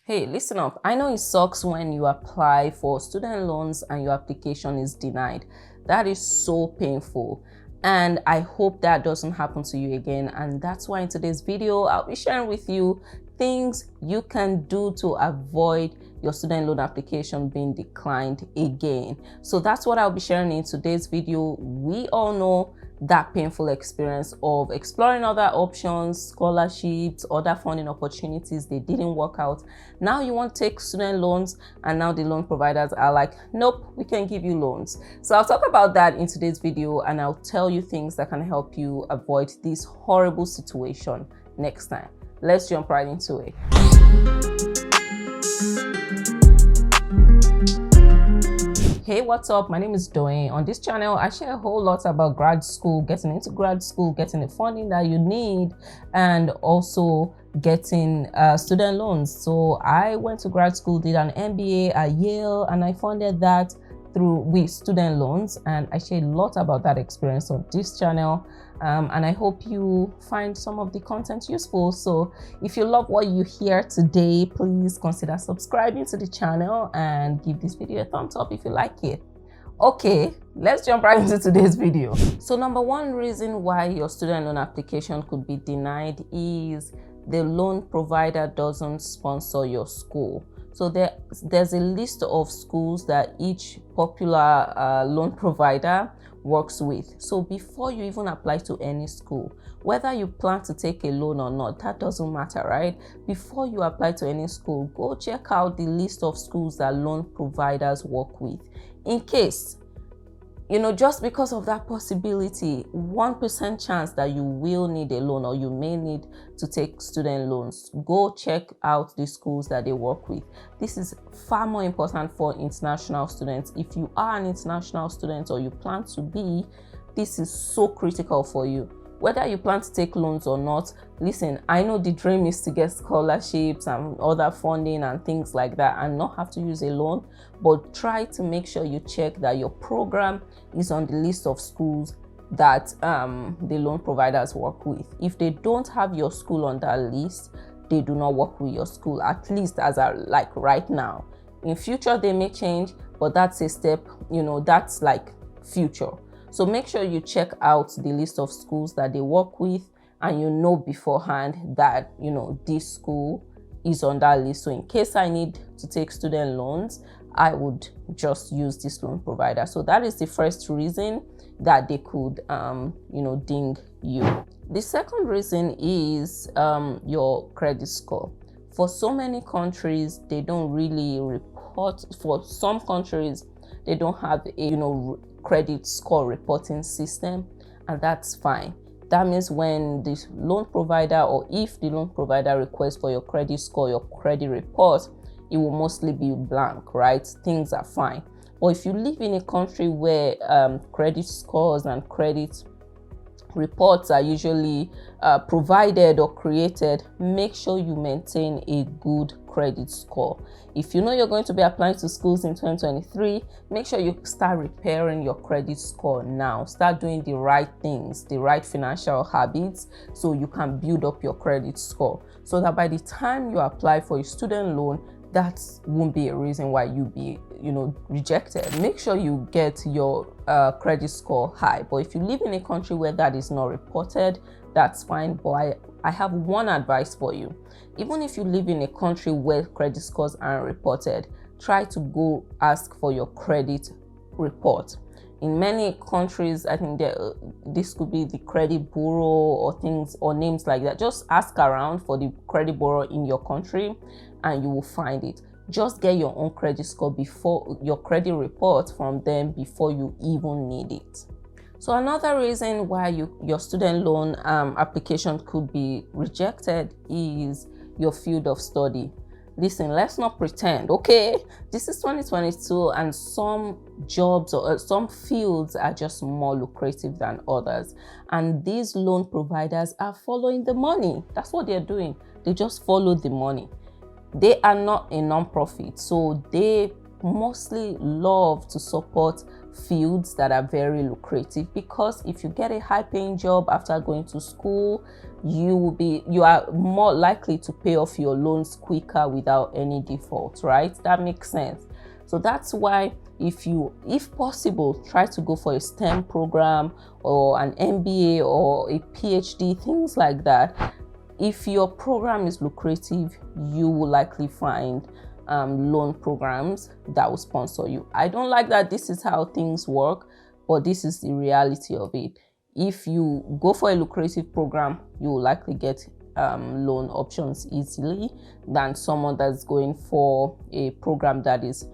Hey, listen up. I know it sucks when you apply for student loans and your application is denied. That is so painful. And I hope that doesn't happen to you again. And that's why in today's video, I'll be sharing with you things you can do to avoid your student loan application being declined again. So that's what I'll be sharing in today's video. We all know that painful experience of exploring other options, scholarships, other funding opportunities, they didn't work out. Now you want to take student loans and now the loan providers are like, nope, we can give you loans. So I'll talk about that in today's video and I'll tell you things that can help you avoid this horrible situation next time. Let's jump right into it. Hey, what's up? My name is Doyin. On this channel, I share a whole lot about grad school, getting into grad school, getting the funding that you need, and also getting student loans. So I went to grad school, did an MBA at Yale, and I funded that with student loans, and I share a lot about that experience on this channel. And I hope you find some of the content useful. So if you love what you hear today, please consider subscribing to the channel and give this video a thumbs up if you like it. Okay, let's jump right into today's video. So number one reason why your student loan application could be denied is the loan provider doesn't sponsor your school. So there's a list of schools that each popular loan provider works with. So before you even apply to any school, whether you plan to take a loan or not, that doesn't matter, right? Before you apply to any school, go check out the list of schools that loan providers work with. In case, just because of that possibility, 1% chance that you will need a loan or you may need to take student loans, go check out the schools that they work with. This is far more important for international students. If you are an international student or you plan to be, this is so critical for you. Whether you plan to take loans or not, listen, I know the dream is to get scholarships and other funding and things like that and not have to use a loan, but try to make sure you check that your program is on the list of schools that the loan providers work with. If they don't have your school on that list, they do not work with your school, at least as like right now. In future, they may change, but that's a step, that's like future. So make sure you check out the list of schools that they work with and you know beforehand that, this school is on that list. So in case I need to take student loans, I would just use this loan provider. So that is the first reason that they could, ding you. The second reason is your credit score. For so many countries, they don't really report. For some countries, they don't have a, credit score reporting system, and that's fine. That means when the loan provider or if the loan provider requests for your credit score, your credit report, it will mostly be blank, right? Things are fine. But if you live in a country where credit scores and credit reports are usually provided or created, make sure you maintain a good credit score. If you know you're going to be applying to schools in 2023, make sure you start repairing your credit score now. Start doing the right things, the right financial habits, so you can build up your credit score, so that by the time you apply for a student loan, that won't be a reason why you be rejected. Make sure you get your credit score high. But if you live in a country where that is not reported, that's fine. But I have one advice for you. Even if you live in a country where credit scores aren't reported, try to go ask for your credit report. In many countries, I think this could be the credit bureau or things or names like that. Just ask around for the credit bureau in your country and you will find it. Just get your own credit score before your credit report from them before you even need it. So another reason why your student loan application could be rejected is your field of study. Listen, let's not pretend, okay? This is 2022 and some jobs or some fields are just more lucrative than others. And these loan providers are following the money. That's what they're doing. They just follow the money. They are not a non-profit, so they mostly love to support fields that are very lucrative, because if you get a high-paying job after going to school, you are more likely to pay off your loans quicker without any default, right? That makes sense. So that's why if possible, try to go for a STEM program or an MBA or a PhD, things like that. If your program is lucrative, you will likely find loan programs that will sponsor you. I don't like that this is how things work, but this is the reality of it. If you go for a lucrative program, you will likely get loan options easily than someone that's going for a program that is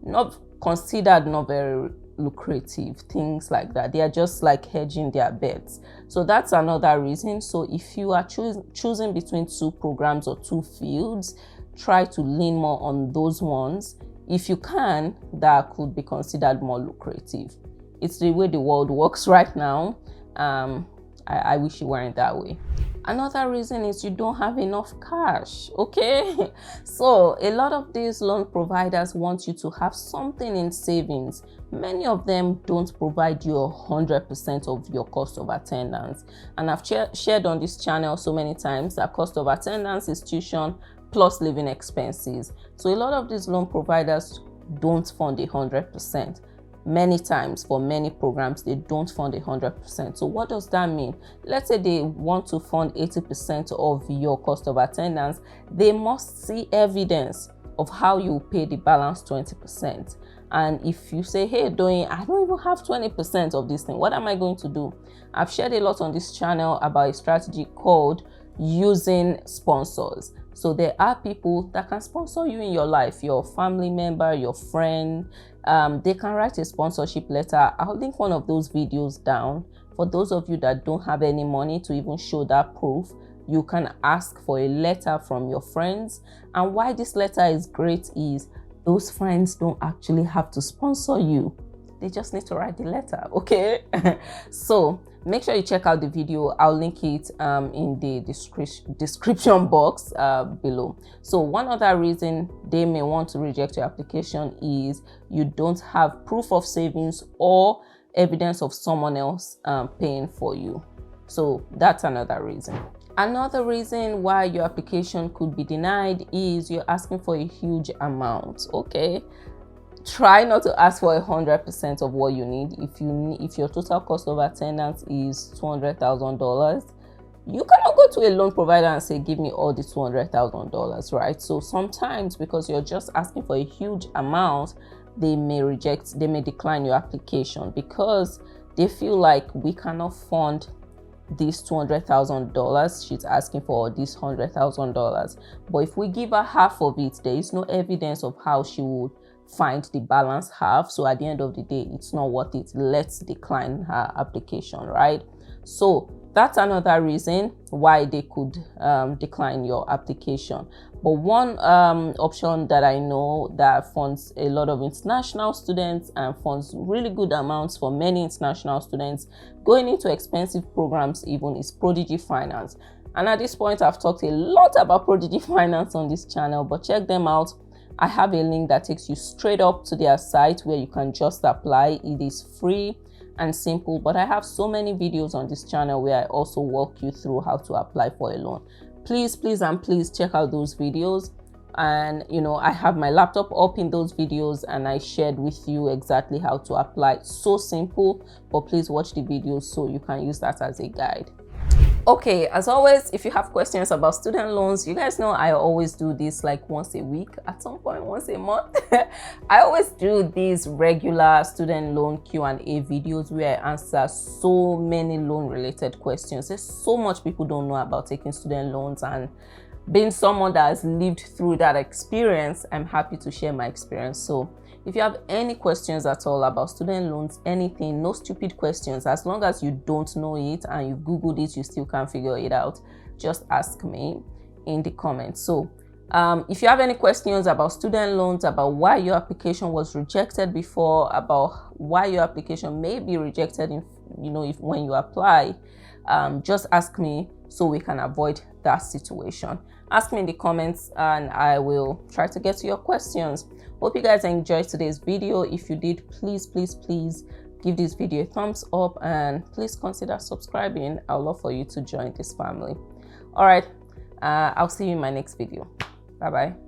not considered not very lucrative, things like that. They are just like hedging their bets. So that's another reason. So if you are choosing between two programs or two fields, try to lean more on those ones if you can that could be considered more lucrative. It's the way the world works right now. I wish it weren't that way. Another reason is you don't have enough cash, okay? So a lot of these loan providers want you to have something in savings. Many of them don't provide you 100% of your cost of attendance. And I've shared on this channel so many times that cost of attendance is tuition plus living expenses. So a lot of these loan providers don't fund 100%. Many times for many programs, they don't fund 100%. So what does that mean? Let's say they want to fund 80% of your cost of attendance. They must see evidence of how you pay the balance 20%. And if you say, hey, I don't even have 20% of this thing, what am I going to do? I've shared a lot on this channel about a strategy called using sponsors. So there are people that can sponsor you in your life, your family member, your friend. They can write a sponsorship letter. I'll link one of those videos down. For those of you that don't have any money to even show that proof, you can ask for a letter from your friends. And why this letter is great is those friends don't actually have to sponsor you. They just need to write the letter, okay? So make sure you check out the video. I'll link it in the description box below. So one other reason they may want to reject your application is you don't have proof of savings or evidence of someone else paying for you. So that's another reason. Another reason why your application could be denied is you're asking for a huge amount, okay? Try not to ask for 100% of what you need. If your total cost of attendance is $200,000, you cannot go to a loan provider and say, give me all the $200,000, right? So sometimes because you're just asking for a huge amount, they may decline your application because they feel like we cannot fund this $200,000 she's asking for, this $100,000. But if we give her half of it, there is no evidence of how she would find the balance half. So at the end of the day, it's not worth it. Let's decline her application, right? So that's another reason why they could decline your application. But one option that I know that funds a lot of international students and funds really good amounts for many international students going into expensive programs even is Prodigy Finance. And at this point, I've talked a lot about Prodigy Finance on this channel, but check them out. I have a link that takes you straight up to their site where you can just apply. It is free and simple, but I have so many videos on this channel where I also walk you through how to apply for a loan. Please check out those videos. And I have my laptop up in those videos and I shared with you exactly how to apply. So simple, but please watch the videos so you can use that as a guide. Okay, as always, if you have questions about student loans, you guys know I always do this like once a week, at some point once a month. I always do these regular student loan Q&A videos where I answer so many loan related questions. There's so much people don't know about taking student loans, and being someone that has lived through that experience, I'm happy to share my experience. So if you have any questions at all about student loans, anything, no stupid questions, as long as you don't know it and you've Googled it, you still can't figure it out, just ask me in the comments. So if you have any questions about student loans, about why your application was rejected before, about why your application may be rejected when you apply, just ask me so we can avoid that situation. Ask me in the comments and I will try to get to your questions. Hope you guys enjoyed today's video. If you did, please give this video a thumbs up and please consider subscribing. I'd love for you to join this family. All right, I'll see you in my next video. Bye bye.